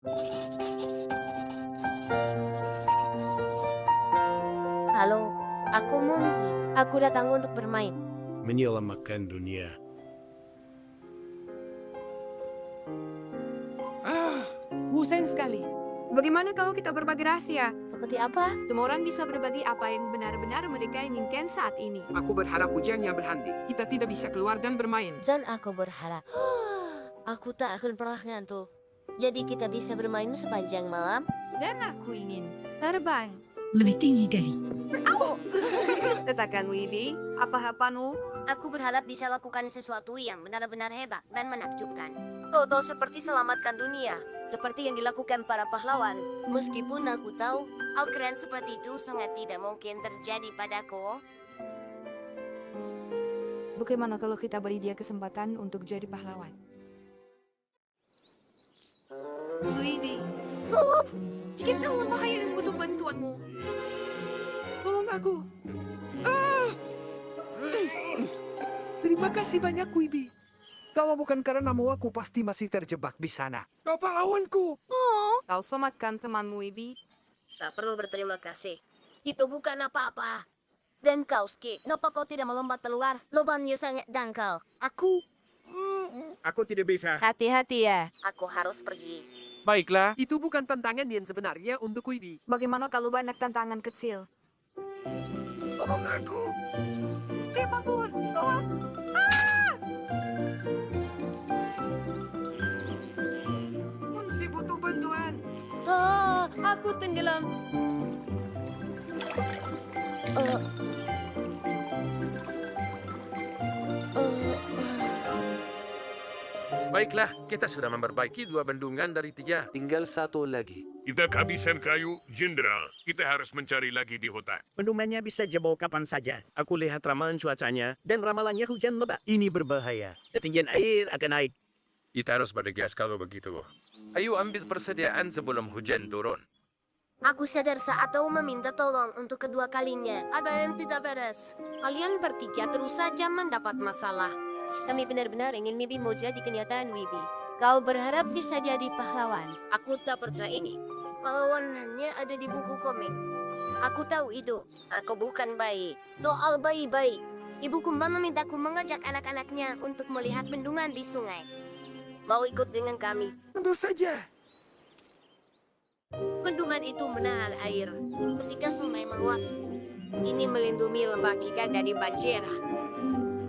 Halo, aku Munzi. Aku datang untuk bermain. Menyelamatkan dunia. Bosan sekali. Bagaimana kalau kita berbagi rahasia? Seperti apa? Semua orang bisa berbagi apa yang benar-benar mereka inginkan saat ini. Aku berharap hujannya berhenti. Kita tidak bisa keluar dan bermain. Dan aku berharap aku tak akan pernah ngantuk. Jadi kita bisa bermain sepanjang malam. Dan aku ingin terbang. Lebih tinggi dari. Katakan Wibi, apa-apamu? Aku berharap bisa lakukan sesuatu yang benar-benar hebat dan menakjubkan. Toto seperti selamatkan dunia. Seperti yang dilakukan para pahlawan. Meskipun aku tahu, hal keren seperti itu sangat tidak mungkin terjadi padaku. Bagaimana kalau kita beri dia kesempatan untuk jadi pahlawan? Lady, jika dalam bahaya dan butuh bantuanmu. Tolong aku. Terima kasih banyak, Wibi. Kalau bukan karenamu, aku pasti masih terjebak di sana. Kau pahlawanku. Kau selamatkan temanmu, Wibi. Tak perlu berterima kasih. Itu bukan apa-apa. Dan kau, Skip, kenapa kau tidak melompat keluar? Lubangnya sangat dangkal. Aku tidak bisa. Hati-hati ya. Aku harus pergi. Baiklah, itu bukan tantangan yang sebenarnya untuk Wibi. Bagaimana kalau banyak tantangan kecil? Tolong aku. Siapapun, tolong. Munsi butuh bantuan. Aku tenggelam. Baiklah, kita sudah memperbaiki 2 bendungan dari 3. Tinggal 1 lagi. Kita kehabisan kayu, Jenderal. Kita harus mencari lagi di hutan. Bendungannya bisa jebol kapan saja. Aku lihat ramalan cuacanya dan ramalannya hujan lebat. Ini berbahaya. Ketinggian air akan naik. Kita harus bergegas kalau begitu. Ayo ambil persediaan sebelum hujan turun. Aku sadar saat kau meminta tolong untuk kedua kalinya. Ada yang tidak beres. Kalian bertiga terus saja mendapat masalah. Kami benar-benar ingin mimpi jadi kenyataan, Wibi. Kau berharap bisa jadi pahlawan. Aku tak percaya ini. Pahlawan hanya ada di buku komik. Aku tahu itu. Aku bukan bayi. Soal bayi-bayi. Ibu Kumbang memintaku mengajak anak-anaknya untuk melihat bendungan di sungai. Mau ikut dengan kami? Tentu saja. Bendungan itu menahan air. Ketika sungai meluap, ini melindungi lembah kita dari banjir.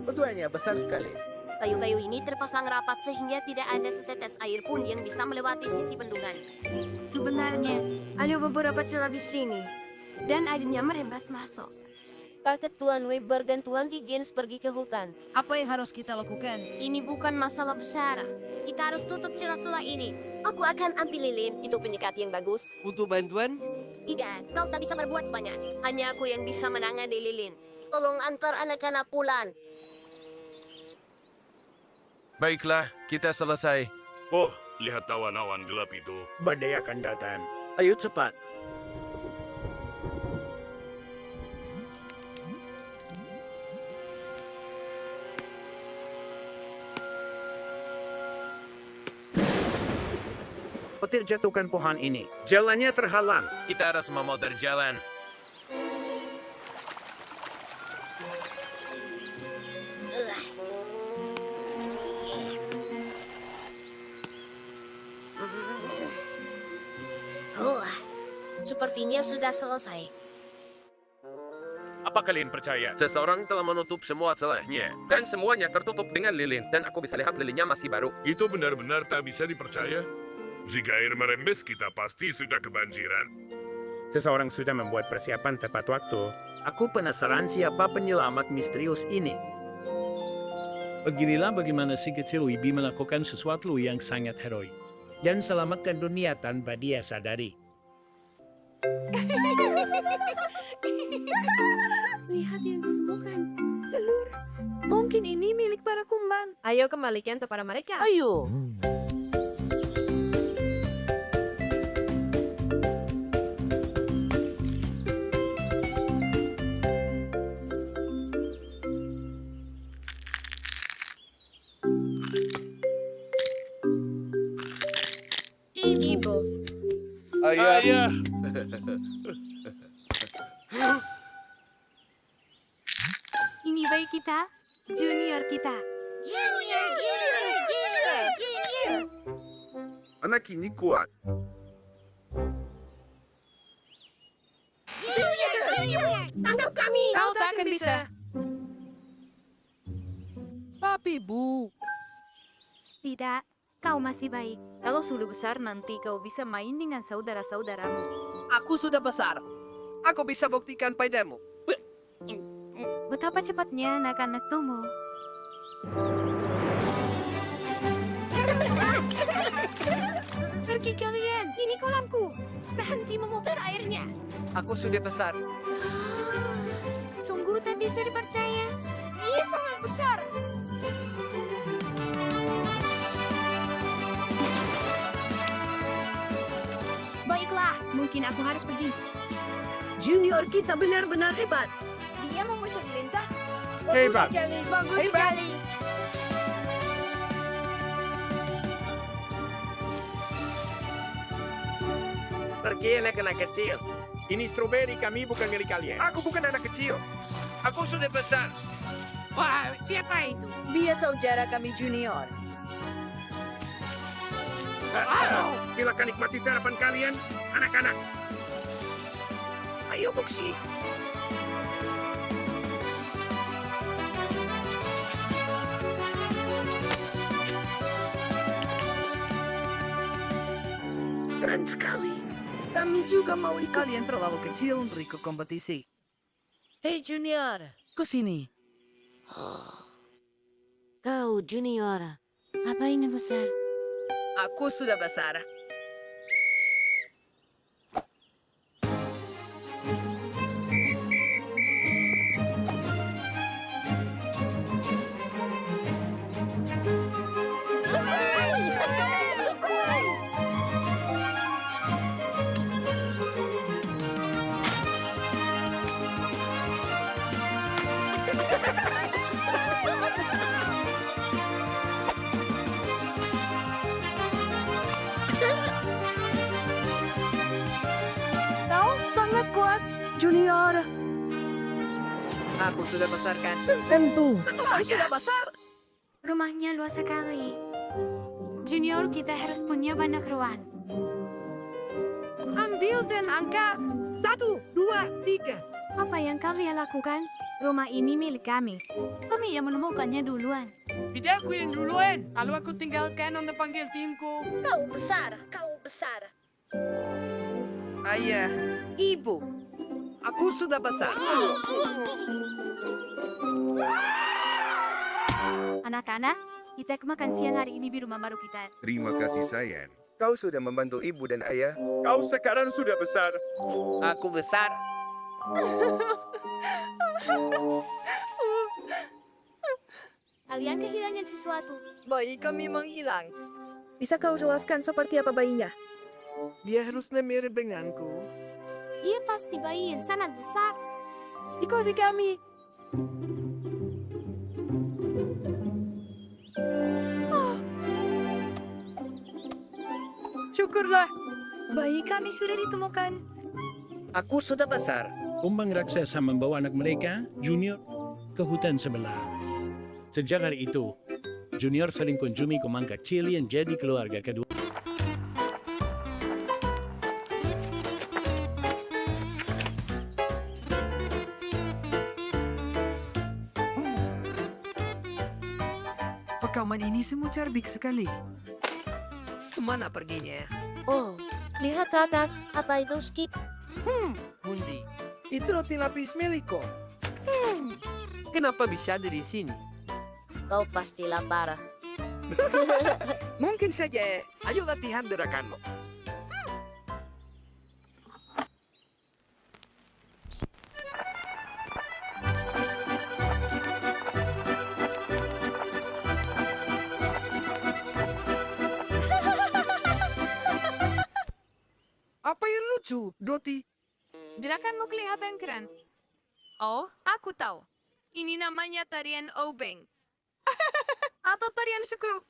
Keduanya besar sekali. Kayu-kayu ini terpasang rapat sehingga tidak ada setetes air pun yang bisa melewati sisi bendungan. Sebenarnya, ada beberapa celah di sini. Dan airnya merembes masuk. Paket Tuan Weber dan Tuan Higgins pergi ke hutan. Apa yang harus kita lakukan? Ini bukan masalah besar. Kita harus tutup celah-celah ini. Aku akan ambil lilin. Itu penyekat yang bagus. Butuh bantuan? Tidak, kau tak bisa berbuat banyak. Hanya aku yang bisa menangani lilin. Tolong antar anak-anak pulang. Baiklah, kita selesai. Oh, lihat awan-awan gelap itu. Badai akan datang. Ayo cepat. Petir jatuhkan pohon ini. Jalannya terhalang. Kita harus memutar jalan. Sepertinya sudah selesai. Apa kalian percaya? Seseorang telah menutup semua celahnya. Dan semuanya tertutup dengan lilin. Dan aku bisa lihat lilinnya masih baru. Itu benar-benar tak bisa dipercaya. Jika air merembes, kita pasti sudah kebanjiran. Seseorang sudah membuat persiapan tepat waktu. Aku penasaran siapa penyelamat misterius ini. Beginilah bagaimana si kecil Wibi melakukan sesuatu yang sangat heroik. Dan selamatkan dunia tanpa dia sadari. Lihat yang ditemukan. Telur. Mungkin ini milik para kumbang. Ayo kembalikan kepada mereka. Ayo. Ibu, Ayah. Ini bayi kita, junior kita. Anak ini kuat. Anggap kami! Kau tak akan bisa. Tapi Bu, Tidak, kau masih baik. Kalau sudah besar nanti kau bisa main dengan saudara-saudaramu. aku sudah besar. Aku bisa buktikan padamu. Betapa cepatnya anak-anak tumbuh. Pergi kalian, ini kolamku. Berhenti memutar airnya. Aku sudah besar. Sungguh tak bisa dipercaya. Ia sangat besar. Baiklah, mungkin aku harus pergi. Junior kita benar-benar hebat. Dia memusul lintah. Hebat. Bagus sekali. Pergi anak-anak kecil. Ini stroberi kami bukan milik kalian. Aku bukan anak kecil. Aku sudah besar. Wah, siapa itu? Dia saudara kami junior. Silakan nikmati sarapan kalian, anak-anak. Ayo, Boksi. Keren sekali. Kami juga mau ikut. Kalian terlalu kecil untuk ikut kompetisi. Hei Junior, ke sini. Kau junior. Apa ini besar? Aku sudah besar. Kau sangat kuat, junior. Aku sudah besar kan? Tentu. Kau sudah besar. Rumahnya luas sekali. Junior, kita harus punya banyak ruang. Ambil dan angkat. 1, 2, 3. Apa yang kalian lakukan? Rumah ini milik kami. Kami yang menemukannya duluan. Tidak aku yang duluan. Lalu aku tinggalkan untuk panggil timku. Kau besar. Kau besar. Ayah. Ibu, aku sudah besar. Anak-anak, kita makan siang hari ini di rumah baru kita. Terima kasih sayang. Kau sudah membantu ibu dan ayah. Kau sekarang sudah besar. Aku besar. Kalian kehilangan sesuatu. Bayi kami menghilang. Bisa kau jelaskan seperti apa bayinya? Dia harusnya mirip denganku. Dia pasti bayi yang sangat besar. Ikuti kami. Syukurlah. Bayi kami sudah ditemukan. Aku sudah besar. Kumbang raksasa membawa anak mereka, Junior, ke hutan sebelah. Sejak hari itu, Junior sering kunjungi kumbang kecil yang jadi keluarga kedua. Pekaman ini semua cerdik sekali. Kemana perginya? Oh, lihat ke atas. Apa itu, Skip? Munzi, itu roti lapis milikku. Kenapa bisa ada di sini? Kau pasti lapar. Mungkin saja. Ayo latihan gerakanmu. Apa yang lucu, Doti? Gerakanmu kelihatan keren. Oh, aku tahu. Ini namanya tarian obeng. Atau tarian skruk.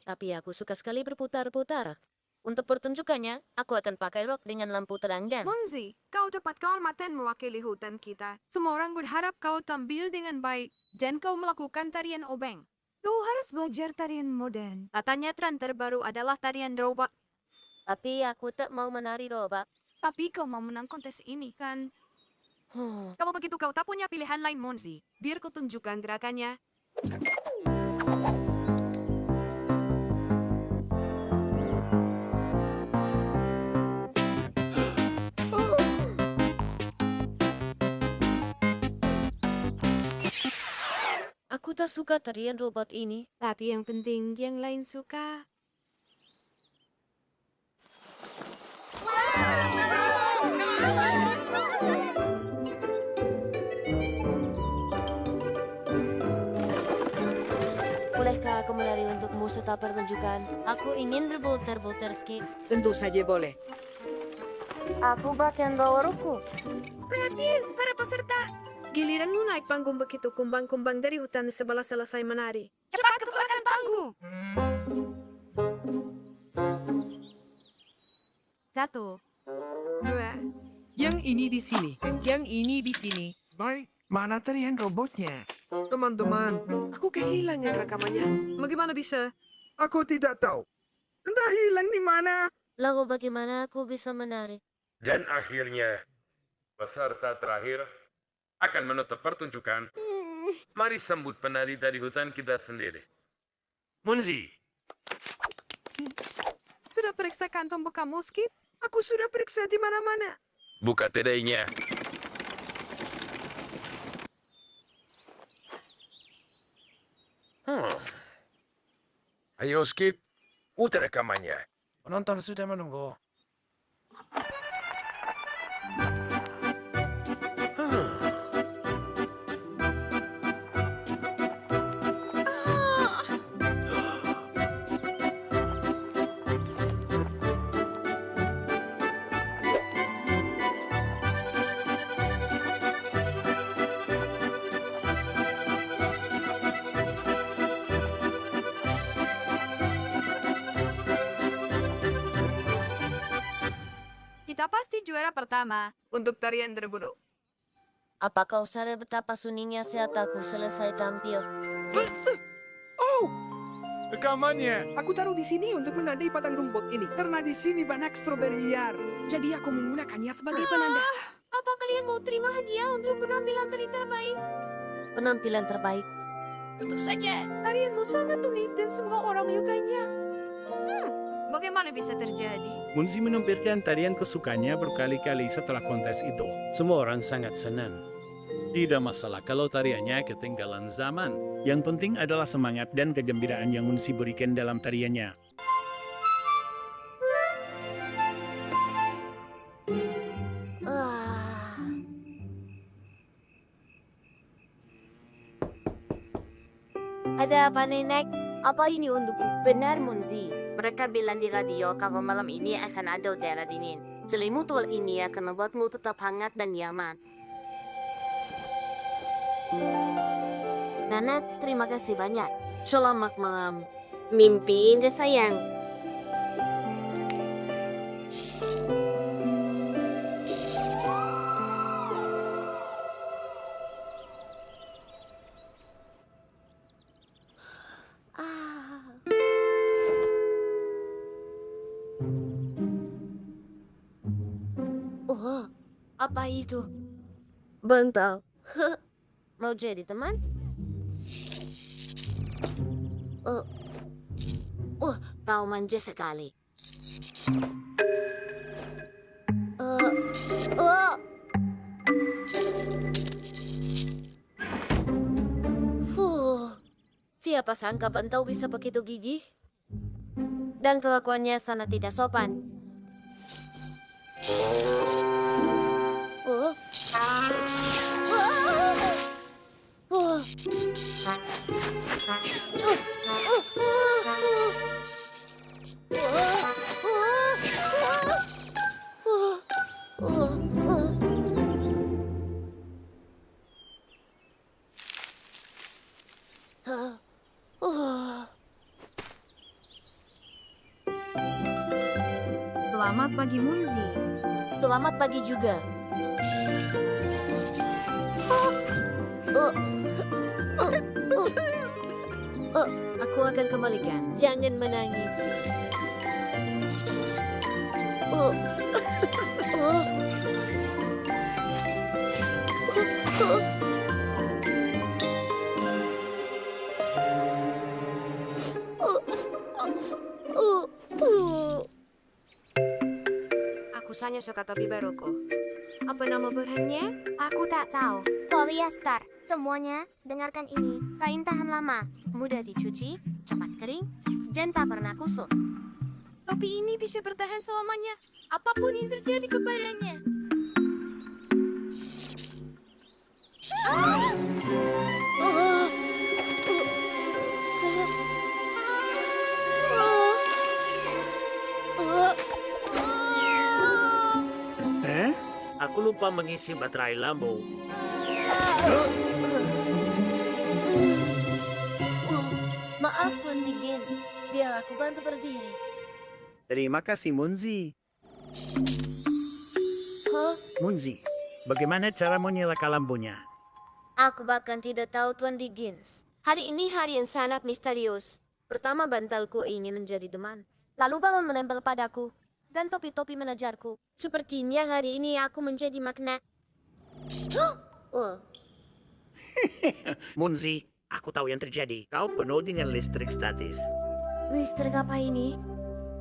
Tapi aku suka sekali berputar-putar. Untuk pertunjukannya, aku akan pakai rok dengan lampu terang dan... Monzi, kau dapat kehormatan mewakili hutan kita. Semua orang berharap kau tampil dengan baik dan kau melakukan tarian obeng. Kau harus belajar tarian modern. Katanya tren terbaru adalah tarian robot. Tapi aku tak mau menari robak. Tapi kau mau menang kontes ini, kan? Kalau begitu kau tak punya pilihan lain, Monzi. Biar ku tunjukkan gerakannya. Aku tak suka tarian robot ini. Tapi yang penting yang lain suka. Bolehkah aku menari untukmu setelah pertunjukan? Aku ingin berputar-putar skip. Tentu saja boleh. Aku bahkan bawa rokku. Perhatian para peserta. Giliranmu naik panggung begitu kumbang-kumbang dari hutan sebelah selesai menari. Cepat ke belakang panggung. 1, 2. Yang ini di sini, yang ini di sini. Baik, mana tarian robotnya? Teman-teman, aku kehilangan rekamannya. Bagaimana bisa? Aku tidak tahu. Entah hilang di mana. Lalu bagaimana aku bisa menari? Dan akhirnya, peserta terakhir akan menutup pertunjukan. Mari sambut penari dari hutan kita sendiri. Monzi, Sudah periksa kantong bekamu, Skip? Aku sudah periksa di mana-mana. Buka tedainya. Ayo Skip, putar rekamannya. Penonton sudah menunggu. Kita pasti juara pertama untuk tarian terburuk. Apa kau sadar betapa sunyinya saat aku selesai tampil? Rekamannya. Aku taruh di sini untuk menandai padang rumput ini. Karena di sini banyak stroberi liar. Jadi aku menggunakannya sebagai penanda. Apa kalian mau terima hadiah untuk penampilan tari terbaik? Penampilan terbaik? Tentu saja. Tarianmu sangat unik dan semua orang menyukainya. Bagaimana bisa terjadi? Munzi menampilkan tarian kesukaannya berkali-kali setelah kontes itu. semua orang sangat senang. Tidak masalah kalau tariannya ketinggalan zaman. Yang penting adalah semangat dan kegembiraan yang Munzi berikan dalam tariannya. Ada apa, Nenek? Apa ini untukku? Benar, Munzi. Mereka bilang di radio kalau malam ini akan ada udara dingin. Selimut wol ini akan membuatmu tetap hangat dan nyaman. Nana, terima kasih banyak. Selamat malam. Mimpi indah, sayang. Oh, apa itu? Bantal. Mau jadi teman? Kau manja sekali. Siapa sangka Bantau bisa begitu gigih? Dan kelakuannya sangat tidak sopan. Selamat pagi, Munzi. Selamat pagi juga. Aku akan kembalikan. Jangan menangis. Aku hanya suka topi baruku. Apa nama bahannya? Aku tak tahu. Polyester. Semuanya, dengarkan ini. Kain tahan lama, mudah dicuci, cepat kering, dan tak pernah kusut. Topi ini bisa bertahan selamanya. Apapun yang terjadi kepadanya. Aku lupa mengisi baterai lampu. Maaf, Tuan Dickens. Biar aku bantu berdiri. Terima kasih, Munzi. Munzi, bagaimana cara menyalakan lampunya? Aku bahkan tidak tahu, Tuan Dickens. Hari ini hari yang sangat misterius. Pertama, bantalku ingin menjadi teman. Lalu balon menempel padaku. Dan topi-topi menajarku. Sepertinya hari ini aku menjadi magnet. Munzi, aku tahu yang terjadi. Kau penuh dengan listrik statis. Listrik apa ini?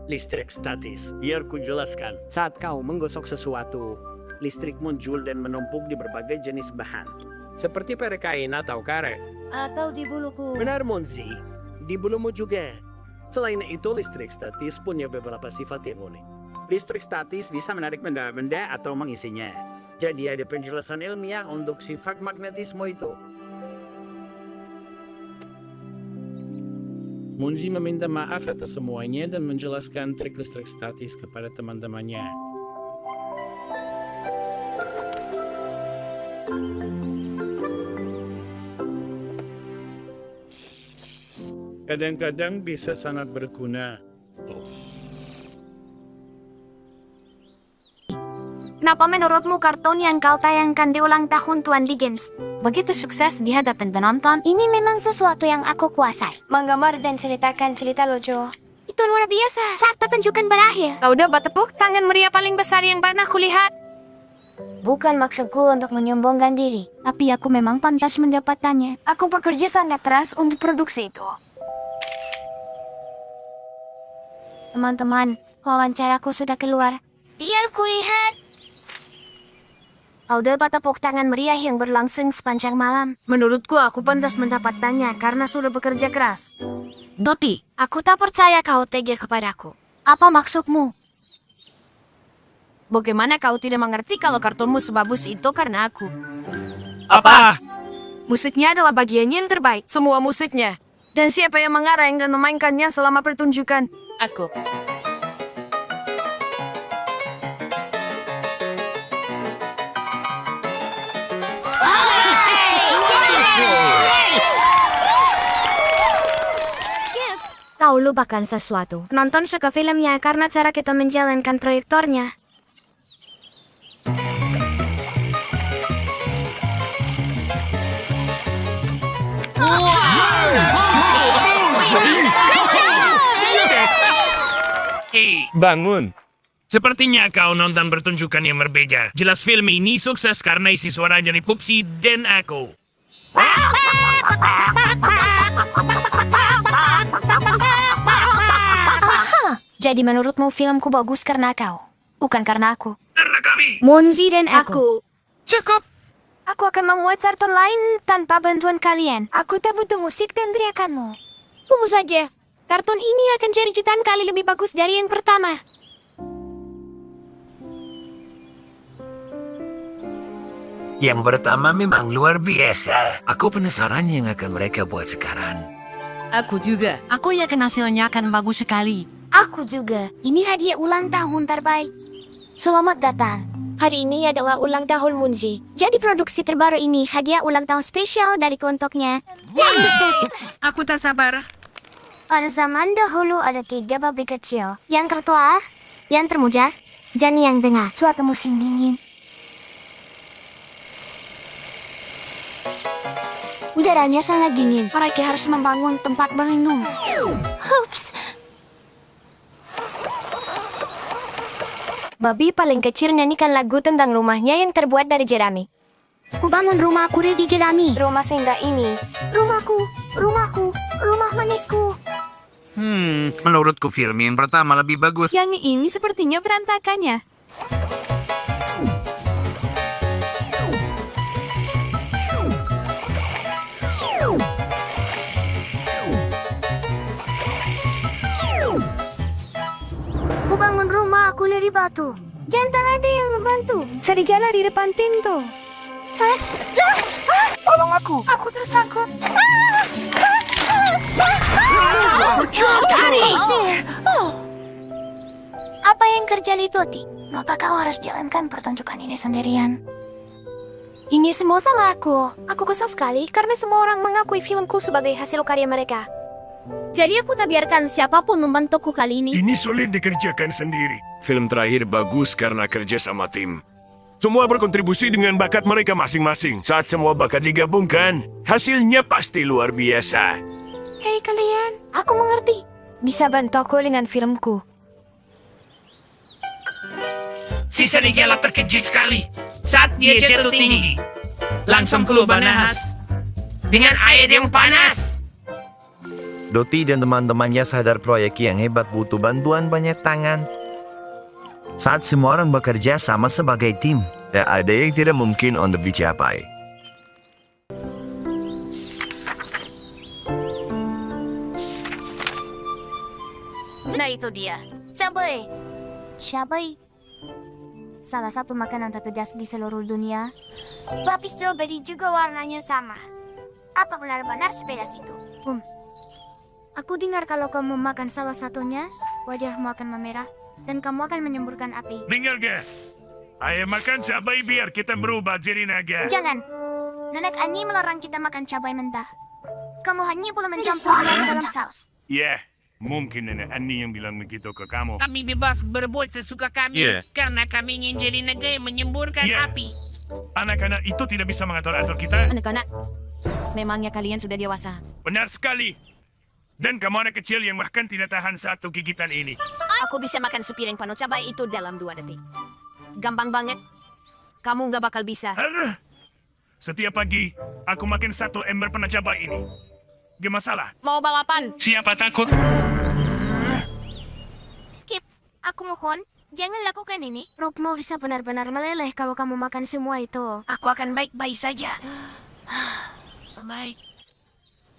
Listrik statis. Biar ku jelaskan. Saat kau menggosok sesuatu, listrik muncul dan menumpuk di berbagai jenis bahan. Seperti perkain atau karet. Atau di buluku. Benar, Munzi. Di bulumu juga. Selain itu, listrik statis punya beberapa sifat yang unik. Listrik statis bisa menarik benda-benda atau mengisinya. Jadi ada penjelasan ilmiah untuk sifat magnetisme itu. Munzi meminta maaf atas semuanya dan menjelaskan trik listrik statis kepada teman-temannya. Kadang-kadang bisa sangat berguna. Kenapa menurutmu kartun yang kau tayangkan di ulang tahun Tuan Dickens begitu sukses di hadapan penonton? Ini memang sesuatu yang aku kuasai. Menggambar dan ceritakan cerita lucu. Itu luar biasa. Saat pertunjukan berakhir. Kau dapat tepuk tangan meriah paling besar yang pernah kulihat. Bukan maksudku untuk menyombongkan diri. Tapi aku memang pantas mendapatkannya. Aku bekerja sangat keras untuk produksi itu. Teman-teman, wawancaraku sudah keluar. Biar kulihat. Kau dapat tepuk tangan meriah yang berlangsung sepanjang malam. Menurutku aku pantas mendapatkannya karena sudah bekerja keras. Doti, aku tak percaya kau tega kepadaku. Apa maksudmu? Bagaimana kau tidak mengerti kalau kartunmu sebagus itu karena aku? Apa? Musiknya adalah bagian yang terbaik, semua musiknya. Dan siapa yang mengarang dan memainkannya selama pertunjukan? Aku. Kau lupakan sesuatu. Nonton suka filmnya karena cara kita menjalankan proyektornya. Bangun. Sepertinya kau nonton pertunjukan yang berbeda. Jelas film ini sukses karena isi suara dari Pupsi dan aku. Jadi menurutmu filmku bagus karena kau, bukan karena aku. Karena kami. Monzi dan aku. Cukup. Aku akan membuat kartun lain tanpa bantuan kalian. Aku tak butuh musik dan teriakanmu. Tunggu saja. Kartun ini akan jadi jutaan kali lebih bagus dari yang pertama. Yang pertama memang luar biasa. Aku penasaran yang akan mereka buat sekarang. Aku juga. Aku yakin hasilnya akan bagus sekali. Aku juga. Ini hadiah ulang tahun terbaik. Selamat datang. Hari ini adalah ulang tahun Munzi. Jadi produksi terbaru ini hadiah ulang tahun spesial dariku untuknya. Aku tak sabar. Pada zaman dahulu ada 3 babi kecil. Yang tertua, Yang termuda, dan yang tengah, suatu musim dingin. Udaranya sangat dingin. Mereka harus membangun tempat berlindung. Hups. Babi paling kecil nyanyikan lagu tentang rumahnya yang terbuat dari jerami. Kubangun rumahku di jerami. Rumah seindah ini. Rumahku, rumahku, rumah manisku. Menurutku film yang pertama lebih bagus. Yang ini sepertinya berantakannya. Kubangun rumahku dari batu. Jangan ada yang membantu. Serigala di depan pintu. Tolong aku. Aku tersangkut. Apa yang terjadi, Toti? Kenapa kau harus jalankan pertunjukan ini sendirian? Ini semua salah aku. Aku kesal sekali karena semua orang mengakui filmku sebagai hasil karya mereka. Jadi aku tak biarkan siapapun membantuku kali ini. Ini sulit dikerjakan sendiri. Film terakhir bagus karena kerja sama tim. Semua berkontribusi dengan bakat mereka masing-masing. Saat semua bakat digabungkan, hasilnya pasti luar biasa. Hei kalian, aku mengerti. Bisa bantu aku dengan filmku. Si serigala terkejut sekali saat dia jatuh tinggi. Langsung keluar nahas dengan air yang panas. Doti dan teman-temannya sadar proyek yang hebat butuh bantuan banyak tangan. Saat semua orang bekerja sama sebagai tim, tak ada yang tidak mungkin untuk dicapai. Nah itu dia, cabai. Cabai. Salah satu makanan terpedas di seluruh dunia. Tapi strawberry juga warnanya sama. Apa benar-benar sepedas itu? Aku dengar kalau kamu makan salah satunya, wajahmu akan memerah dan kamu akan menyemburkan api. Dengar gak? Ayo makan cabai biar kita berubah jadi naga. Jangan. Nenek Ani melarang kita makan cabai mentah. Kamu hanya boleh mencampurnya ke dalam saus. Ya, mungkin nenek Ani yang bilang begitu ke kamu. Kami bebas berbuat sesuka kami karena kami ingin jadi naga yang menyemburkan api. Anak-anak itu tidak bisa mengatur-atur kita. Anak-anak, memangnya kalian sudah dewasa? Benar sekali. Dan kamu anak kecil yang bahkan tidak tahan satu gigitan ini. Aku bisa makan sepiring penuh cabai itu dalam 2 detik. Gampang banget. Kamu nggak bakal bisa. Setiap pagi, aku makan 1 ember penuh cabai ini. Gak masalah. Mau balapan? Siapa takut? Skip, aku mohon, jangan lakukan ini. Perutmu bisa benar-benar meleleh kalau kamu makan semua itu. Aku akan baik-baik saja. Baik.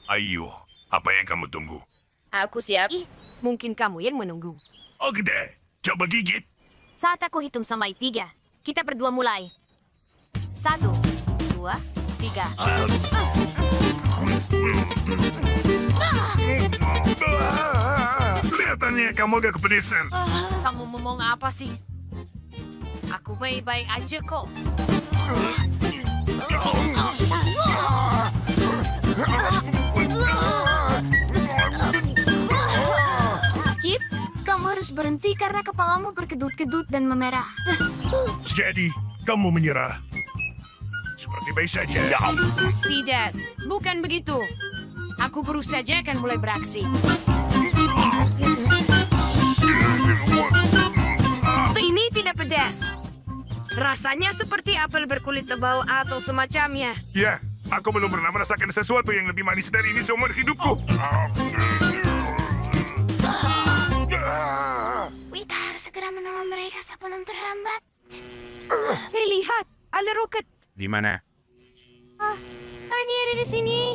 Ayo, apa yang kamu tunggu? Aku siap. Mungkin kamu yang menunggu. Oke deh, coba gigit. Saat aku hitung sampai 3, kita berdua mulai. 1, 2, 3. Kelihatannya kamu agak kepedesan. Kamu ngomong apa sih? Aku baik-baik aja kok. Skip, kamu harus berhenti karena kepalamu berkedut-kedut dan memerah. Jadi, kamu menyerah. Seperti baik saja. Tidak, bukan begitu. Aku baru saja akan mulai beraksi. Ini tidak pedas. Rasanya seperti apel berkulit tebal atau semacamnya. Ya, aku belum pernah merasakan sesuatu yang lebih manis dari ini seumur hidupku. Wita harus segera menolong mereka sebelum terlambat. Hei, lihat, ada roket. Di mana? Tanya ada di sini.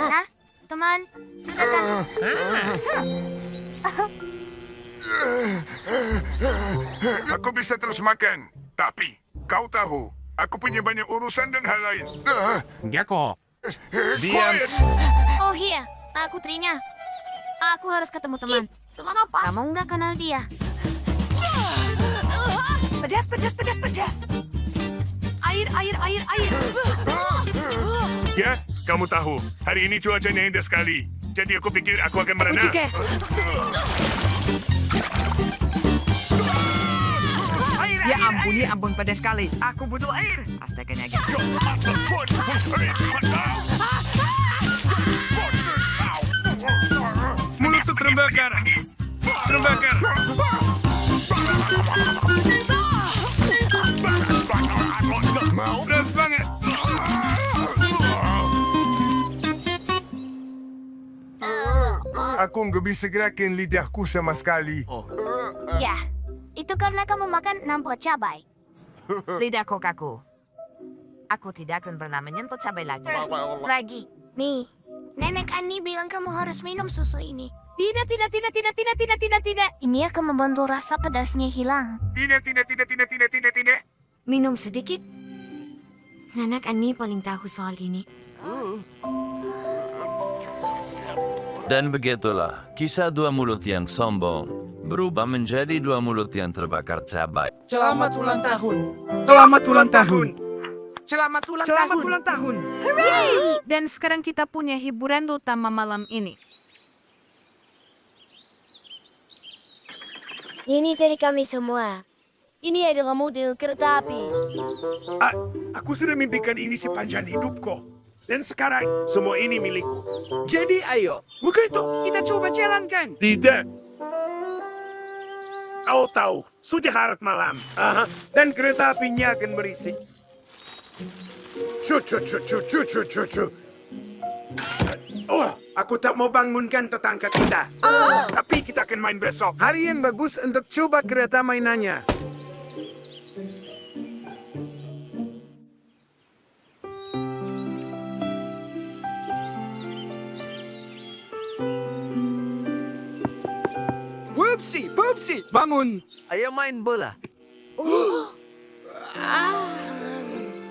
Nah, teman, sudah kan? Aku bisa terus makan, tapi kau tahu, aku punya banyak urusan dan hal lain. Enggak kok. Diam. Oh iya, aku Trina. Aku harus ketemu teman. Teman apa? Kamu nggak kenal dia. Pedas, pedas, pedas, pedas. Air, air, air, air. Ya, kamu tahu, hari ini cuacanya indah sekali. Jadi aku pikir aku akan berenang. Ya ampun pada sekali. Aku butuh air. Astaganya gitu. Mulutku terbakar. Terbakar. Mau pedas banget. Aku nggak bisa gerakin lidahku sama sekali. Ya, itu karena kamu makan nampok cabai. Lidahku kaku. Aku tidak akan pernah menyentuh cabai lagi. Nih, Nenek Ani bilang kamu harus minum susu ini. Tidak. Ini akan membantu rasa pedasnya hilang. Tidak. Minum sedikit. Nenek Ani paling tahu soal ini. Dan begitulah, kisah dua mulut yang sombong berubah menjadi dua mulut yang terbakar cabai. Selamat ulang tahun. Selamat ulang tahun. Selamat ulang tahun. Dan sekarang kita punya hiburan utama malam ini. Ini dari kami semua. Ini adalah model kereta api. Aku sudah mimpikan ini sepanjang hidupku. Dan sekarang, semua ini milikku. Jadi ayo, Buka itu. kita coba jalankan. Tidak. Kau tahu, sudah harap malam. Dan kereta apinya akan berisik. Cu. Oh, aku tak mau bangunkan tetangga kita. Tapi kita akan main besok. Hari yang bagus untuk coba kereta mainannya. Bubsy, bangun. Ayo main bola.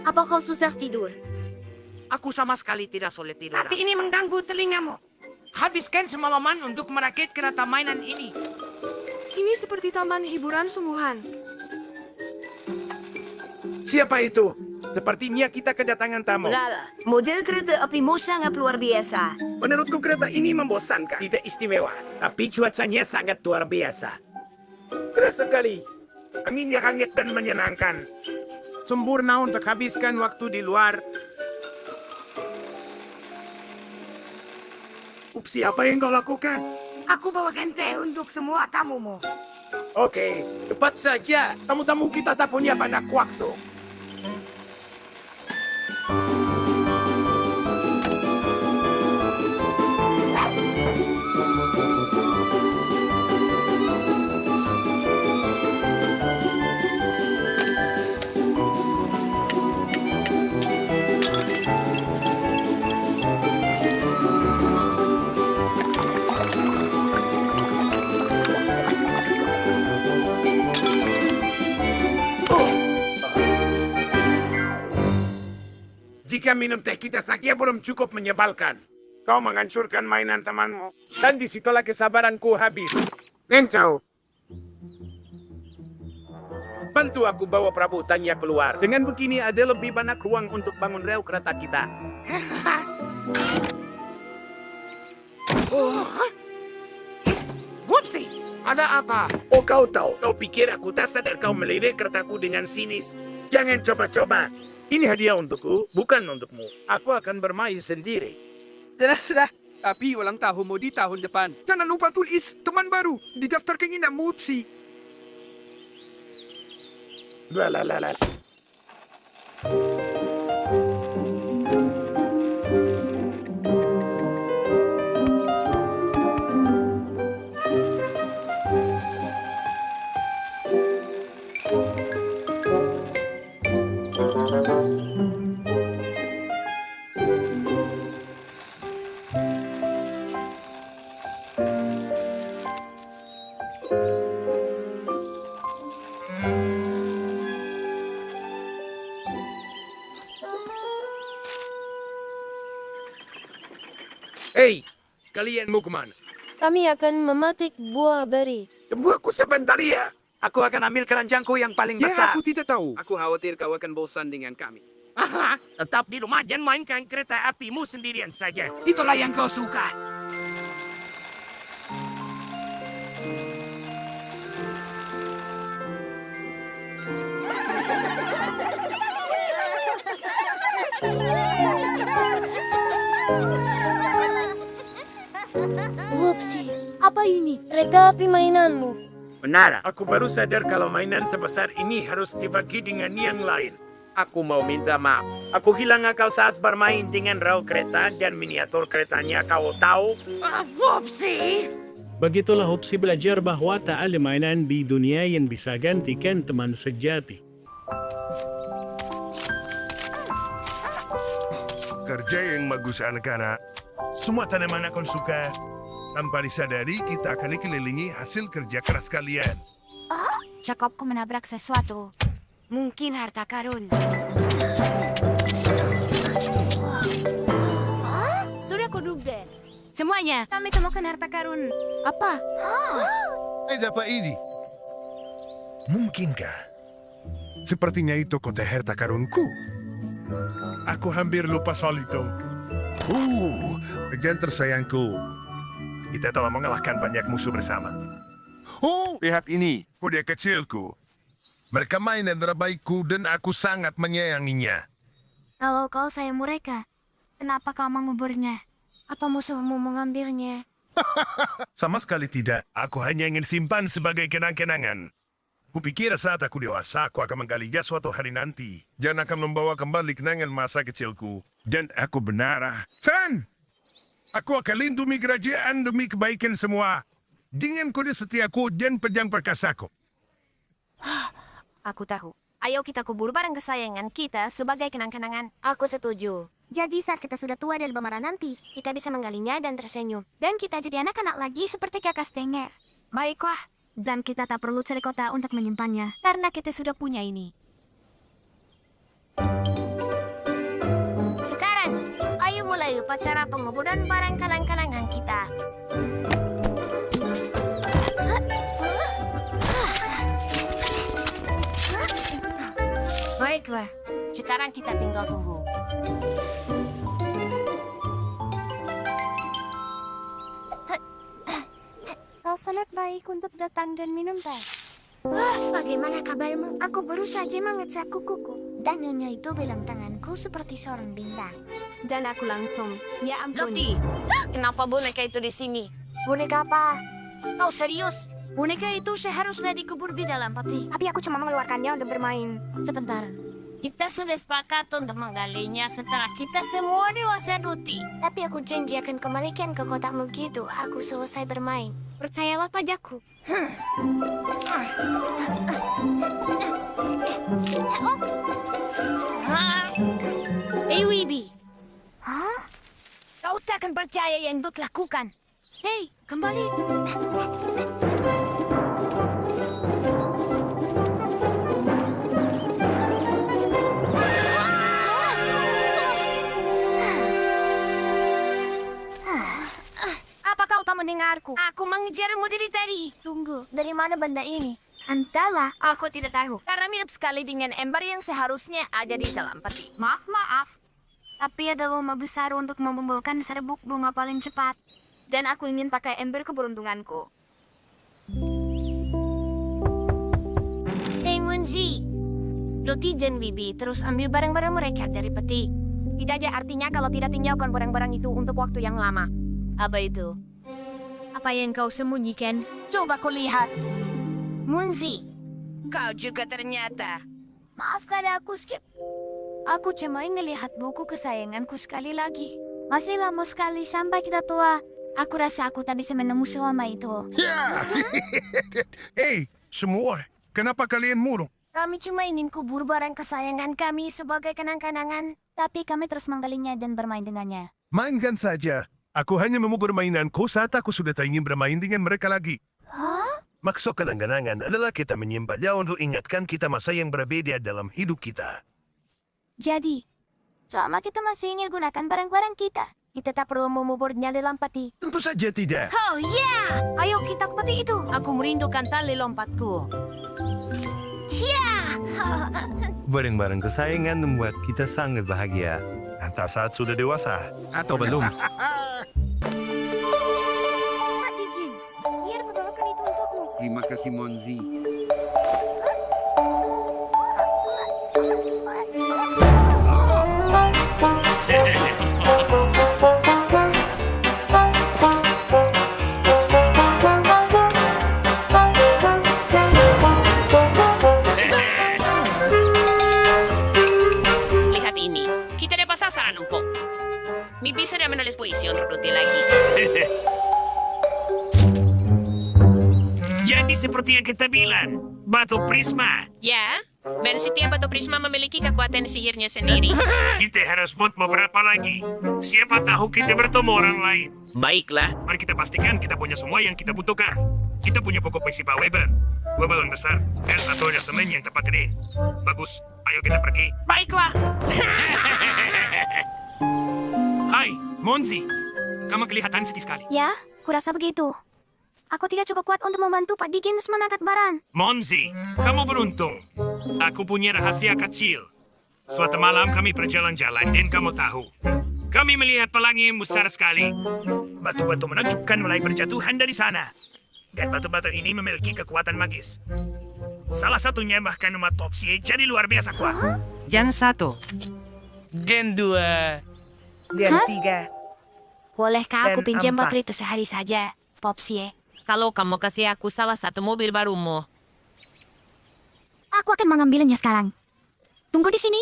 Apa kau susah tidur? Aku sama sekali tidak sulit tidur. Hati ini mengganggu telingamu. Habiskan semalaman untuk merakit kereta mainan ini. Ini seperti taman hiburan sungguhan. Siapa itu? Sepertinya kita kedatangan tamu. Model kereta apimu sangat luar biasa. Menurutku kereta ini membosankan. Tidak istimewa. Tapi cuacanya sangat luar biasa. Keras sekali. Anginnya hangat dan menyenangkan. Sempurna untuk habiskan waktu di luar. Upsi, apa yang kau lakukan? Aku bawakan teh untuk semua tamumu. Oke, cepat saja. Tamu-tamu kita tak punya banyak waktu. Jika minum teh kita saja belum cukup menyebalkan. Kau menghancurkan mainan temanmu. Dan disitulah kesabaranku habis. Ngencau. Bantu aku bawa perabotannya keluar. Dengan begini ada lebih banyak ruang untuk bangun rel kereta kita. Whoopsie, ada apa? Oh, kau tahu. Kau pikir aku tak sadar kau melirik keretaku dengan sinis. Jangan coba-coba. Ini hadiah untukku, bukan untukmu. Aku akan bermain sendiri. Sudah. Tapi ulang tahunmu di tahun depan. Jangan lupa tulis teman baru. Didaftarkan ini Bubsy. Lalalala. Hei, kalian mau kemana? Kami akan memetik buah beri. Tunggu aku sebentar ya. Aku akan ambil keranjangku yang paling Ya, besar. aku tidak tahu. Aku khawatir kau akan bosan dengan kami. Aha, tetap di rumah dan mainkan kereta apimu sendirian saja. Itulah yang kau suka. Whoopsie, apa ini? Kereta api mainanmu. Benar, aku baru sadar kalau mainan sebesar ini harus dibagi dengan yang lain. Aku mau minta maaf. Aku hilang akal saat bermain dengan rel kereta dan miniatur keretanya, kau tahu? Whoopsie! Begitulah Hopsi belajar bahwa tak ada mainan di dunia yang bisa gantikan teman sejati. Kerja yang bagus anak-anak. Semua tanaman aku suka. Tanpa disadari, kita akan dikelilingi hasil kerja keras kalian. Cakapku menabrak sesuatu. Mungkin harta karun. Sudah kudubden. Semuanya, kami temukan harta karun. Apa? Dapat ini. Mungkinkah? Sepertinya itu kota harta karunku. Aku hampir lupa soal itu. Bagian tersayangku. Kita telah mengalahkan banyak musuh bersama. Oh, lihat ini. Kuda kecilku. Mereka mainan terbaikku dan aku sangat menyayanginya. Kalau kau sayang mereka, kenapa kau menguburnya? Apa musuhmu mengambilnya? Sama sekali tidak. Aku hanya ingin simpan sebagai kenang-kenangan. Kupikir saat aku dewasa, aku akan menggalinya suatu hari nanti. Dan akan membawa kembali kenangan masa kecilku. Dan aku benar. San! Aku akan lindungi kerajaan demi kebaikan semua. Dengan kode setiaku dan pedang perkasaku. Aku tahu. Ayo kita kubur barang kesayangan kita sebagai kenang-kenangan. Aku setuju. Jadi saat kita sudah tua dan bermarah nanti, kita bisa menggalinya dan tersenyum. Dan kita jadi anak-anak lagi seperti kakak Stenger. Baiklah. Dan kita tak perlu cari kota untuk menyimpannya. Karena kita sudah punya ini. Sekarang, ayo mulai upacara penguburan barang kenang-kenangan kita. Baiklah, sekarang kita tinggal tunggu. Kau sangat baik untuk datang dan minum teh. Wah, bagaimana kabarmu? Aku baru saja mengecek kukuku. Dan nyonya itu bilang tanganku seperti seorang bintang. Dan aku langsung, ya ampun. Loti, kenapa boneka itu di sini? Boneka apa? Kau serius? Boneka itu seharusnya dikubur di dalam peti. Tapi aku cuma mengeluarkannya untuk bermain. Sebentar. Kita sudah sepakat untuk menggalinya setelah kita semua dewasa, Loti. Tapi aku janji akan kembalikan ke kotamu gitu aku selesai bermain. Percayalah padaku. Hey, Wibi. Hah? Kau tak akan percaya yang Dut lakukan. Hei, kembali. Apa kau tak mendengarku? Aku mengejarmu dari tadi. Tunggu, dari mana benda ini? Entahlah, aku tidak tahu. Karena mirip sekali dengan ember yang seharusnya ada di dalam peti. Maaf. Tapi ada lomba besar untuk mengumpulkan serbuk bunga paling cepat. Dan aku ingin pakai ember keberuntunganku. Hey, Munzi. Loti dan Wibi terus ambil barang-barang mereka dari peti. Tidak aja artinya kalau tidak tinggalkan barang-barang itu untuk waktu yang lama. Apa itu? Apa yang kau sembunyikan? Coba kau lihat. Munzi, kau juga ternyata. Maafkan aku, Skip. Aku cuma ingin lihat buku kesayanganku sekali lagi. Masih lama sekali sampai kita tua. Aku rasa aku tak bisa menemu selama itu. Ya! Hei, semua. Kenapa kalian murung? Kami cuma ingin kubur barang kesayangan kami sebagai kenang-kenangan. Tapi kami terus menggalinya dan bermain dengannya. Mainkan saja. Aku hanya mau bermainanku saat aku sudah tak ingin bermain dengan mereka lagi. Hah? Maksud kenang-kenangan adalah kita menyimpannya untuk ingatkan kita masa yang berbeda dalam hidup kita. Jadi, selama kita masih ingin gunakan barang-barang kita tak perlu menguburnya dalam peti. Tentu saja tidak. Oh yeah! Ayo kita ke peti itu. Aku merindukan tali lompatku. Yeah! Bareng-bareng kesayangan membuat kita sangat bahagia. Entah saat sudah dewasa atau belum. Pak Dickens, biar aku bawakan itu untukmu. Terima kasih, Monzi. Lihat ini, kita dapat sasaran empuk. Bibi sudah menulis puisi untuk Ruti lagi. Jadi seperti yang kita bilang, batu prisma. Ya, dan setiap batu prisma memiliki kekuatan sihirnya sendiri. Kita harus buat beberapa lagi. Siapa tahu kita bertemu orang lain. Baiklah. Mari kita pastikan kita punya semua yang kita butuhkan. Kita punya pokok puisi Pak Weber, 2 balon besar, dan 1 semen yang tepat kering. Bagus, ayo kita pergi. Baiklah. Hai, Monzi. Kamu kelihatan sedih sekali. Ya, kurasa begitu. Aku tidak cukup kuat untuk membantu Pak Dickens mengangkat barang. Monzi, kamu beruntung. Aku punya rahasia kecil. Suatu malam kami berjalan-jalan dan kamu tahu. Kami melihat pelangi yang besar sekali. Batu-batu menakjubkan mulai berjatuhan dari sana. Dan batu-batu ini memiliki kekuatan magis. Salah satunya bahkan umat Topsy jadi luar biasa kuat. Gen 1. Gen 2. Gen 3. Bolehkah aku pinjam baterai itu sehari saja, Popsy? Kalau kamu kasih aku salah satu mobil barumu. Aku akan mengambilnya sekarang. Tunggu di sini.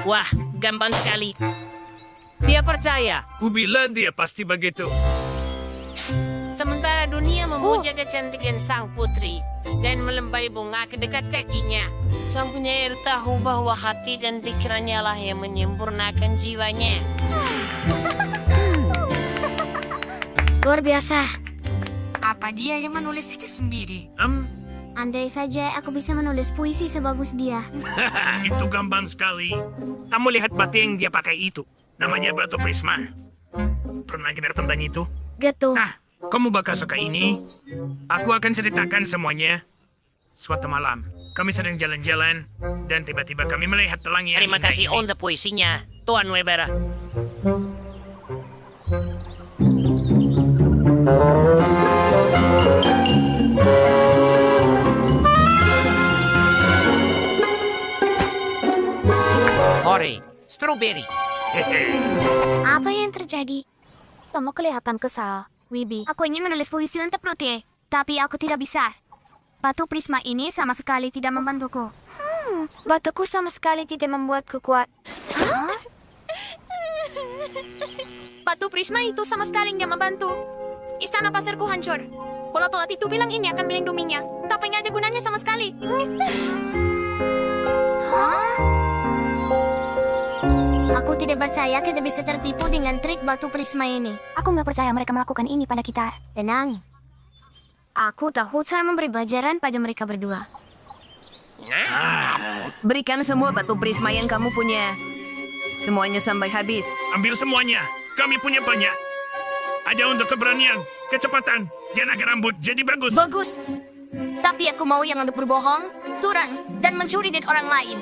Wah, gampang sekali. Dia percaya. Kubilang dia pasti begitu. Sementara dunia memuja kecantikan sang putri dan melempari bunga ke dekat kakinya, sang penyair tahu bahwa hati dan pikirannya lah yang menyempurnakan jiwanya. Luar biasa. Apa dia yang menulis itu sendiri? Andai saja aku bisa menulis puisi sebagus dia. Itu gampang sekali. Kamu lihat batu yang dia pakai itu. Namanya batu prisma. Pernah dengar tentang itu? Gitu. Kamu bakal suka ini. Aku akan ceritakan semuanya. Suatu malam, kami sedang jalan-jalan, dan tiba-tiba kami melihat pelangi yang Terima indah kasih ini. untuk puisinya, Tuan Weber. Hore, strawberry. Apa yang terjadi? Kamu kelihatan kesal, Wibi. Aku ingin menulis puisi untuk Ruti, tapi aku tidak bisa. Batu prisma ini sama sekali tidak membantuku. Batuku sama sekali tidak membuatku kuat. Batu prisma itu sama sekali tidak membantu. Istana pasirku hancur. Pola-pola itu bilang ini akan melindunginya, tapi nggak ada gunanya sama sekali. Aku tidak percaya kita bisa tertipu dengan trik batu prisma ini. Aku nggak percaya mereka melakukan ini pada kita. Tenang. Aku tahu cara memberi pelajaran pada mereka berdua. Berikan semua batu prisma yang kamu punya. Semuanya sampai habis. Ambil semuanya. Kami punya banyak. Ada untuk keberanian, kecepatan, dan agar rambut jadi bagus. Bagus. Tapi aku mau yang untuk berbohong, curang, dan mencuri dari orang lain.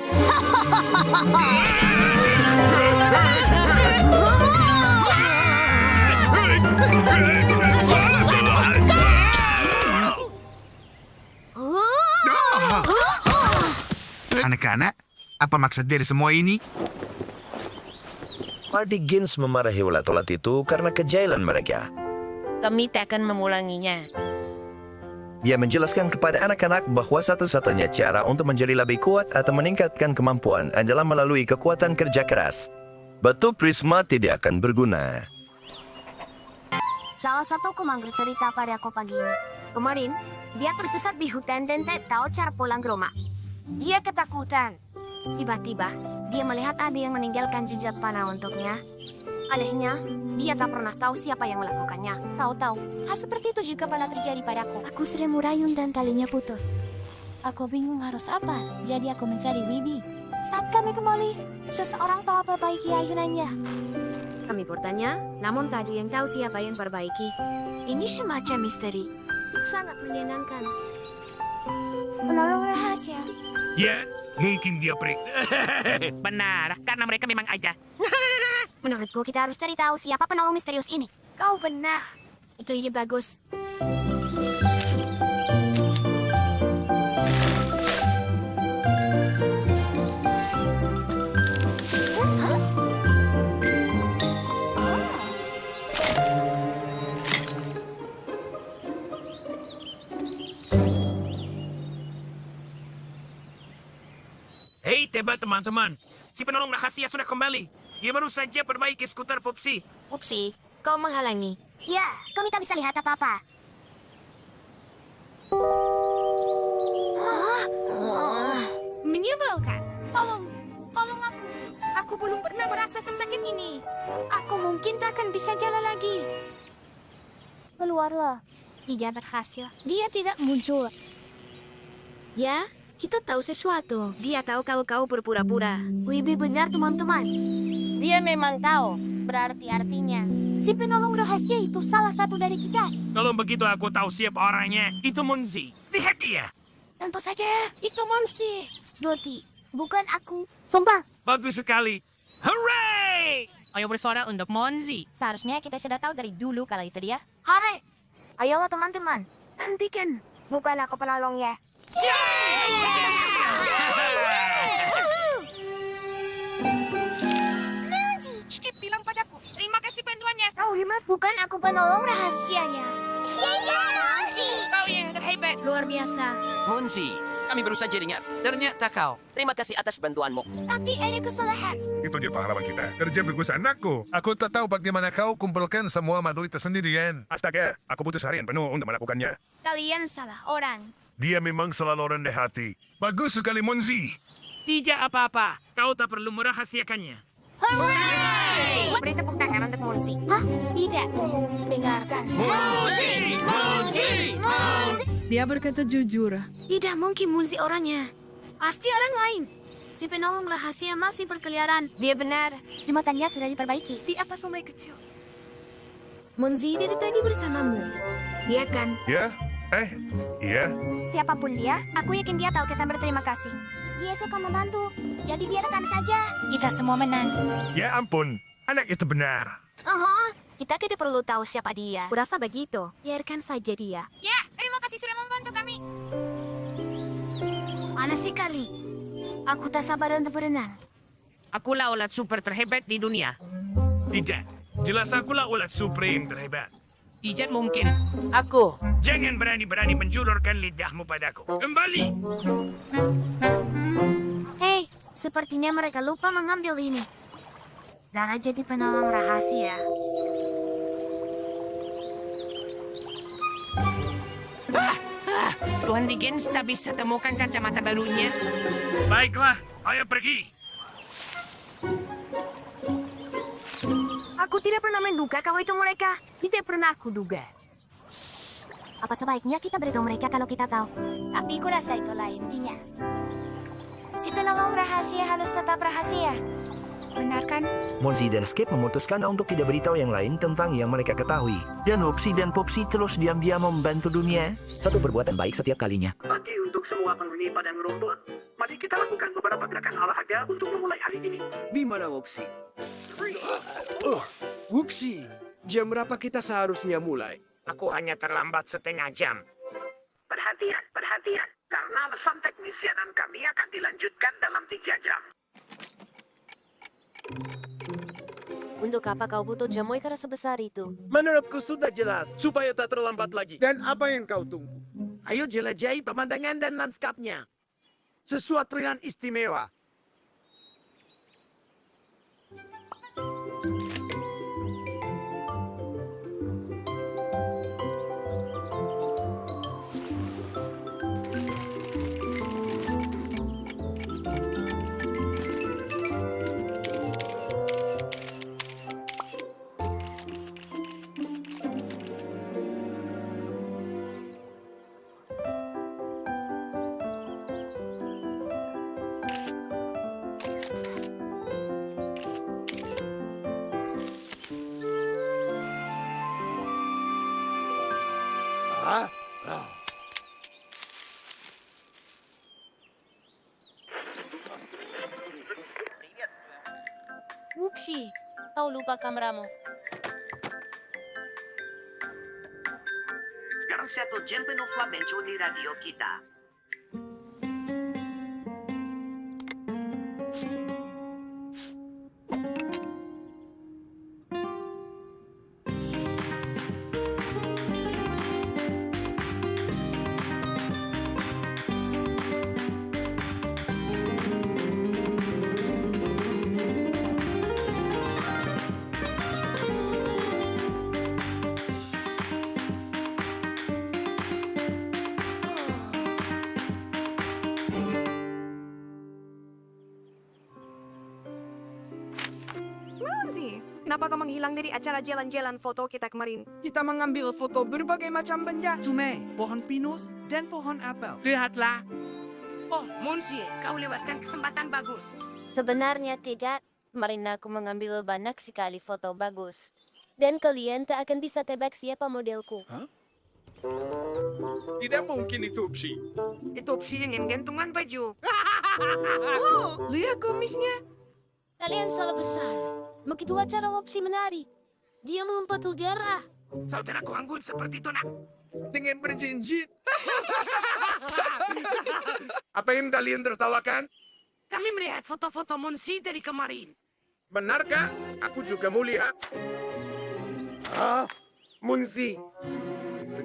Anak-anak, apa maksud dari semua ini? Pak Dickens memarahi ulat-ulat itu karena kejailan mereka. Kami tak akan mengulanginya. Dia menjelaskan kepada anak-anak bahwa satu-satunya cara untuk menjadi lebih kuat atau meningkatkan kemampuan adalah melalui kekuatan kerja keras. Batu prisma tidak akan berguna. Salah satu komang bercerita pada aku pagi ini. Kemarin, dia tersesat di hutan dan tak tahu cara pulang ke rumah. Dia ketakutan. Tiba-tiba, dia melihat ada yang meninggalkan jejak panah untuknya. Anehnya, dia tak pernah tahu siapa yang melakukannya. Tahu-tahu, hal seperti itu juga pernah terjadi padaku. Aku sering merayun dan talinya putus. Aku bingung harus apa, jadi aku mencari Wibi. Saat kami kembali, seseorang telah perbaiki ayunannya. Kami bertanya, namun tadi yang tahu siapa yang perbaiki. Ini semacam misteri. Sangat menyenangkan. Penolong rahasia. Ya, mungkin dia peri. Benar, karena mereka memang aja. Menurutku kita harus cari tahu siapa penolong misterius ini. Kau benar. Itu ide bagus. Hei, teba teman-teman. Si penolong rahasia sudah kembali. Dia baru saja perbaiki skuter Popsi. Upsi, kau menghalangi. Ya, kami tak bisa lihat apa-apa. Menyebalkan. Tolong aku. Aku belum pernah merasa sesakit ini. Aku mungkin tak akan bisa jalan lagi. Keluarlah. Tidak berhasil. Dia tidak muncul. Ya, kita tahu sesuatu. Dia tahu kalau kau berpura-pura. Wibi benar, teman-teman. Dia memang tahu. Berarti artinya. Si penolong rahasia itu salah satu dari kita. Kalau begitu aku tahu siapa orangnya. Itu Monzi. Lihat dia. Tentu saja, itu Monsi. Doti, bukan aku. Sumpah. Bagus sekali. Hooray! Ayo bersuara untuk Monzi. Seharusnya kita sudah tahu dari dulu kalau itu dia. Hore! Ayolah teman-teman. Hentikan. Bukan aku penolongnya. Skip bilang padaku. Terima kasih bantuannya. Kau hebat. Bukan aku penolong rahasianya. Iya, Monsi. Kau yang terhebat. Luar biasa. Monzi, kami baru saja dengar. Ternyata kau. Terima kasih atas bantuanmu. Tapi ada kesalahan. Itu dia pahlawan kita. Kerja bagus anakku. Aku tak tahu bagaimana kau kumpulkan semua madu itu sendirian. Astaga, aku butuh seharian penuh untuk melakukannya. Kalian salah orang. Dia memang selalu rendah hati. Bagus sekali, Monzi. Tidak apa-apa. Kau tak perlu merahasiakannya. Beri tepuk tangan untuk Monsi. Hah? Tidak. Dengarkan. Dia berkata jujur. Tidak mungkin Monsi orangnya. Pasti orang lain. Si penolong rahasia masih berkeliaran. Dia benar. Jembatannya sudah diperbaiki. Di atas sungai kecil. Monzi dari tadi bersamamu. Dia kan? Ya? Iya. Siapapun dia, aku yakin dia tahu kita berterima kasih. Dia suka membantu. Jadi biarkan saja. Kita semua menang. Ya ampun, anak itu benar. Kita tidak perlu tahu siapa dia. Kurasa begitu. Biarkan saja dia. Ya, terima kasih sudah membantu kami. Panas sekali. Aku tak sabar untuk berenang. Akulah ulat super terhebat di dunia. Tidak. Jelas akulah ulat supreme terhebat. Tidak mungkin. Aku. Jangan berani-berani menjulurkan lidahmu padaku. Kembali. Hei, sepertinya mereka lupa mengambil ini. Zara jadi penolong rahasia. Tuan Dickens tak bisa temukan kacamata barunya. Baiklah, ayo pergi. Aku tidak pernah menduga kalau itu mereka. Tidak pernah aku duga. Apa sebaiknya kita beritahu mereka kalau kita tahu? Tapi aku rasa itulah intinya. Si penolong rahasia harus tetap rahasia. Benar kan? Monzi dan Skip memutuskan untuk tidak beritahu yang lain tentang yang mereka ketahui. Dan Upsi dan Popsi terus diam-diam membantu dunia. Satu perbuatan baik setiap kalinya. Bagi untuk semua penghuni padang rumput, mari kita lakukan beberapa gerakan olahraga untuk memulai hari ini. Di mana Wupsi? Wupsi, jam berapa kita seharusnya mulai? Aku hanya terlambat setengah jam. Perhatian. Karena alasan teknis siaran kami akan dilanjutkan dalam 3 jam. Untuk apa kau butuh jamuy karena sebesar itu? Menurutku sudah jelas, supaya tak terlambat lagi. Dan apa yang kau tunggu? Ayo jelajahi pemandangan dan lanskapnya. Sesuatu yang istimewa. kau lupa kameramu. Sekarang 1 jam penuh flamenco di radio kita. Moonsy, kenapa kau menghilang dari acara jalan-jalan foto kita kemarin? Kita mengambil foto berbagai macam benda. Sungai, pohon pinus, dan pohon apel. Lihatlah. Oh, Monsi, kau lewatkan kesempatan bagus. Sebenarnya tidak. Kemarin aku mengambil banyak sekali foto bagus. Dan kalian tak akan bisa tebak siapa modelku. Tidak mungkin itu Upsi. Itu opsi dengan gantungan baju. Oh, lihat kumisnya. Kalian salah besar. Begitu acara opsi menari. Dia melompat udara. Saudaraku anggun seperti itu, nak. Dengan berjinjit. Apa yang kalian tertawakan? Kami melihat foto-foto Monsi dari kemarin. Benarkah? Aku juga mau lihat. Ah, Munzi.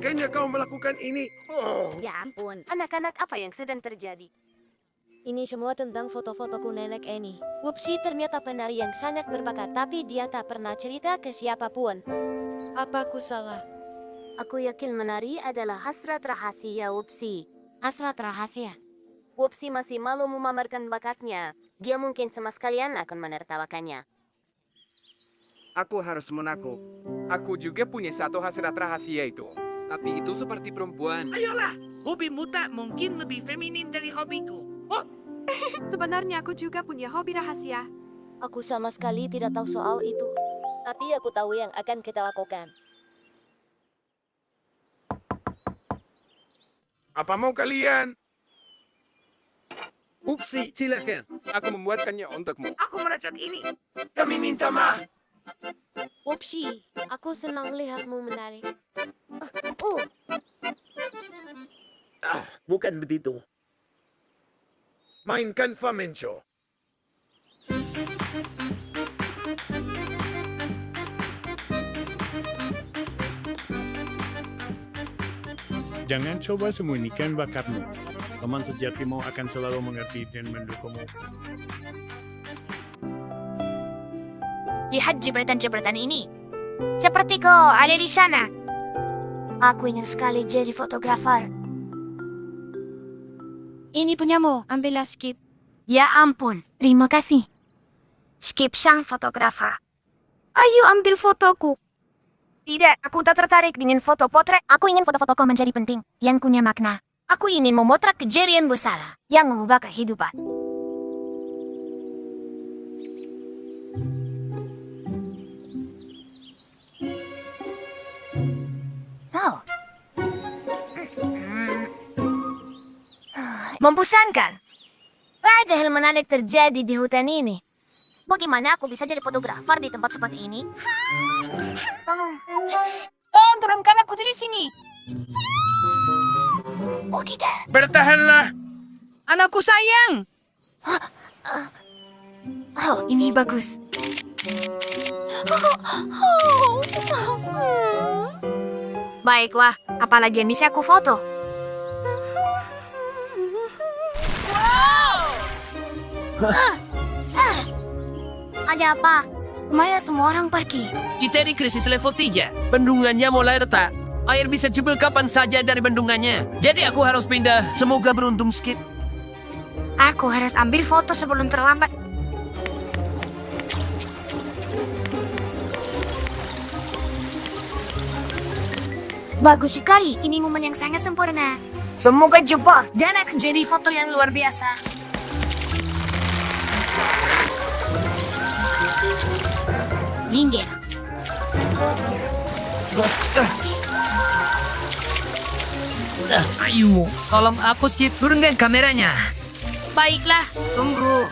Kayaknya kau melakukan ini. Oh. Ya ampun, anak-anak apa yang sedang terjadi? Ini semua tentang foto-fotoku nenek Eni. Wupsi ternyata penari yang sangat berbakat, tapi dia tak pernah cerita ke siapapun. Apa aku salah? Aku yakin menari adalah hasrat rahasia Wupsi. Hasrat rahasia. Wupsi masih malu memamerkan bakatnya. Dia mungkin sama sekalian akan menertawakannya. Aku harus mengaku. Aku juga punya satu hasrat rahasia itu. Tapi itu seperti perempuan. Ayolah, hobimu tak mungkin lebih feminin dari hobiku. Oh, Sebenarnya aku juga punya hobi rahasia. Aku sama sekali tidak tahu soal itu. Tapi aku tahu yang akan kita lakukan. Apa mau kalian? Upsi, silakan. Aku membuatkannya untukmu. aku meracak ini. Kami minta maaf. Wupsi, aku senang lihatmu menari. Bukan begitu. Mainkan flamenco. Jangan coba sembunyikan bakatmu. Teman sejatimu akan selalu mengerti dan mendukungmu. Lihat jepretan-jepretan ini. Seperti kau ada di sana. Aku ingin sekali jadi fotografer. Ini punyamu, ambillah Skip. Ya ampun, terima kasih. Skip sang fotografer. Ayo ambil fotoku. Tidak, aku tak tertarik dengan foto potret. Aku ingin foto-fotoku menjadi penting, yang punya makna. Aku ingin memotret kejadian besar yang mengubah kehidupan. Oh. Membosankan. Ada hal menarik terjadi di hutan ini. Bagaimana aku bisa jadi fotografer di tempat seperti ini? Oh, turunkan aku dari sini. Oh tidak. Bertahanlah. Anakku sayang. Oh, ini bagus. Baiklah, apalagi yang bisa aku foto? Ada apa? Kemana semua orang pergi? Kita di krisis level 3. Bendungannya mulai retak. Air bisa jebol kapan saja dari bendungannya. Jadi aku harus pindah. Semoga beruntung, Skip. Aku harus ambil foto sebelum terlambat. Bagus sekali, ini momen yang sangat sempurna. Semoga jebol dan akan jadi foto yang luar biasa. Minggir. Ayo, tolong aku Skip, turunkan kameranya. Baiklah, tunggu.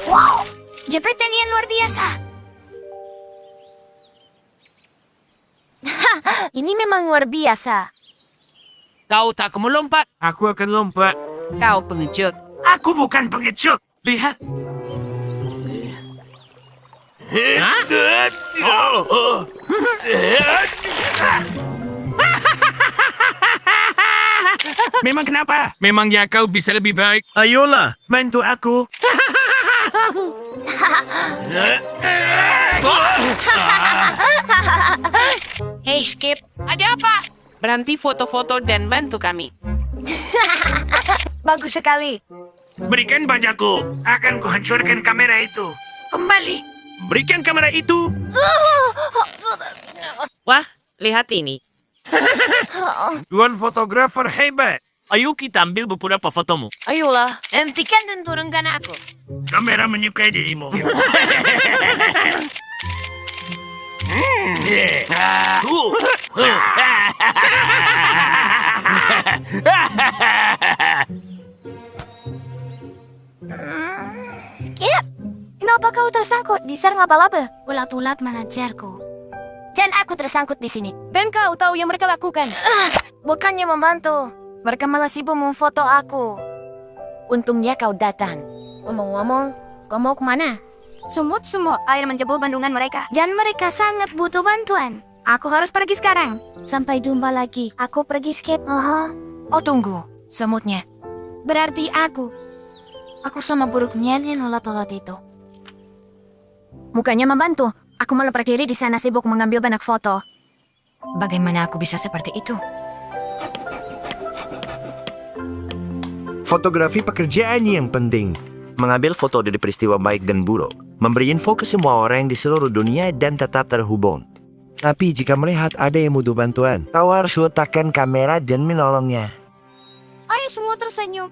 Wow, jepretan yang luar biasa. Ini memang luar biasa. Kau tak mau lompat. Aku akan lompat. Kau pengecut. Aku bukan pengecut. Lihat. Memang kenapa? Memangnya kau bisa lebih baik? Ayolah, Bantu aku. Hei, Skip. Ada apa? Berhenti foto-foto dan bantu kami. Bagus sekali. Berikan bajaku. Akan kuhancurkan kamera itu. Kembali. Berikan kamera itu. Wah, lihat ini. Tuan fotografer hebat. Ayo kita ambil beberapa fotomu. Ayolah, hentikan dan turunkan aku. Kamera menyukai dirimu. Skip, kenapa kau tersangkut di sarang laba-laba? Ulat-ulat manajerku. Dan aku tersangkut di sini. Dan kau tahu yang mereka lakukan? Bukannya membantu, mereka malah sibuk memfoto aku. Untungnya kau datang. Ngomong-ngomong, kau mau kemana? Sumut-sumut air menjebol bandungan mereka. Dan mereka sangat butuh bantuan. Aku harus pergi sekarang. Sampai jumpa lagi. Aku pergi, Skip. Oh, tunggu. Semutnya. Berarti aku sama buruknya yang ulat-ulat itu. Bukannya membantu, aku malah berdiri di sana sibuk mengambil banyak foto. Bagaimana aku bisa seperti itu? Fotografi pekerjaan yang penting. Mengambil foto dari peristiwa baik dan buruk. Memberi info ke semua orang di seluruh dunia dan tetap terhubung. Tapi jika melihat ada yang butuh bantuan, kau harus letakkan kamera dan menolongnya. Ayo semua tersenyum.